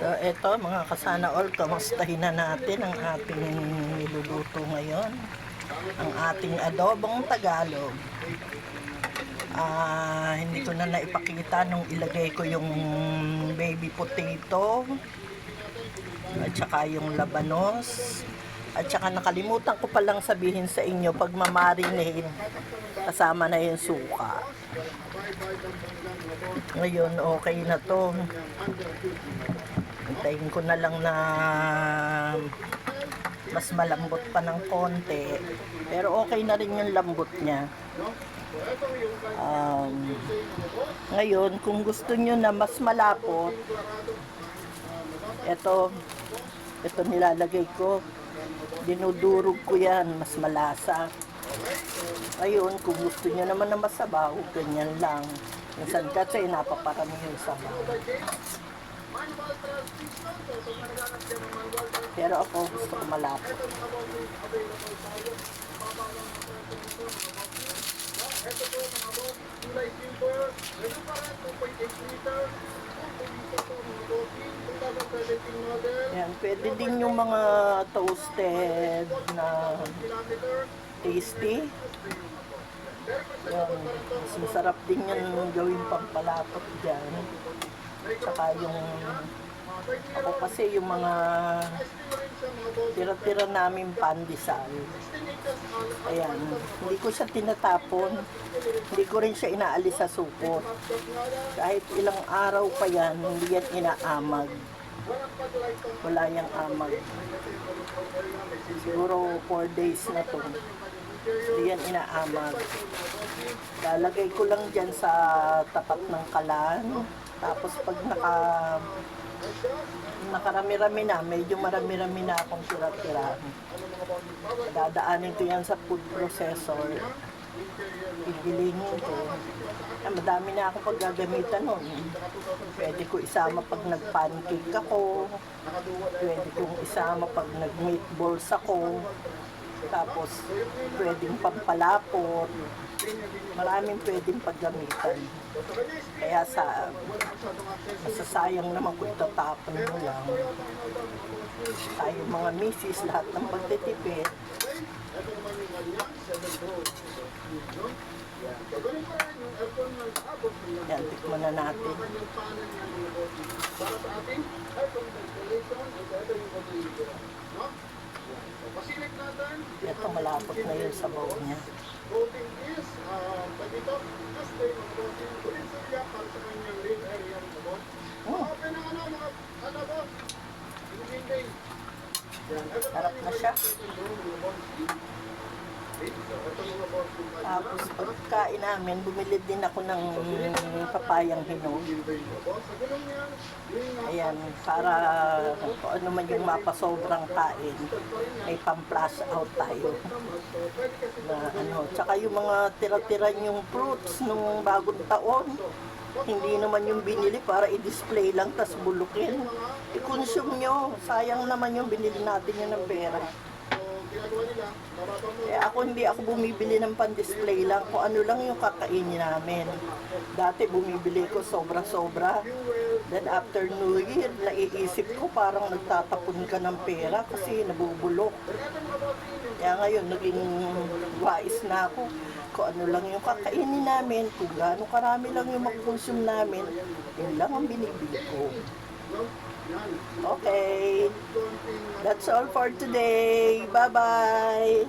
So, eto mga kasana all, kamustahin na natin ang ating niluluto ngayon. Ang ating adobong Tagalog. Hindi ko na naipakita nung ilagay ko yung baby potato at saka yung labanos. At saka nakalimutan ko palang sabihin sa inyo, pag mamarinate, kasama na yung suka. Ngayon, okay na to. Hintayin ko na lang na mas malambot pa ng konti. Pero okay na rin yung lambot niya. Ngayon, kung gusto nyo na mas malapot, ito nilalagay ko. Dinudurog ko yan, mas malasa. Ngayon, kung gusto nyo naman na masabaw, ganyan lang. Minsan kasi napaparami yung sabaw. Pero ako gusto ko malapot. Yan, pwede din yung mga toasted na tasty. Yan, mas masarap din yan gawing pampalapot dyan. Tsaka yung ako kasi yung mga tira-tira namin pandesal. Ayan, hindi ko siya tinatapon. Hindi ko rin siya inaalis sa supot. Kahit ilang araw pa yan, hindi yan inaamag. Wala yang amag. Siguro 4 days na to. Hindi yan inaamag. Lalagay ko lang dyan sa tapat ng kalan. Tapos pag nakarami-rami na, medyo marami-rami na akong tira-tira. Dadaanin ko yan sa food processor. Igilingin ko. Madami na akong paggagamitan nun. Pwede ko isama pag nag-pancake ako. Pwede kong isama pag nag-meatballs ako. Tapos, pwedeng pampalapot. Maraming pwedeng paggamitan. Kaya masasayang naman kung itatapon mo lang. Tayo mga misis, lahat ng pagtitipid. Yan, tikman na natin. Ito, malapot na yung sabaw niya. Sarap na siya. Tapos pagkain namin, bumili din ako ng papayang hinog. Ayan, para kung ano man yung mapasobrang kain, ay pang-flush out tayo. Tsaka yung mga tira-tira yung fruits nung bagong taon, hindi naman yung binili para i-display lang tas bulukin. I-consume nyo, sayang naman yung binili natin yun ng pera. Hindi ako bumibili ng pan-display lang, kung ano lang yung kakainin namin. Dati bumibili ko sobra-sobra. Then after New Year, naiisip ko parang nagtatapon ka ng pera kasi nabubulok. Kaya ngayon, naging wise na ako. Kung ano lang yung kakainin namin, kung gaano karami lang yung mag-consume namin, yun lang ang binibili ko. Okay, that's all for today. Bye-bye.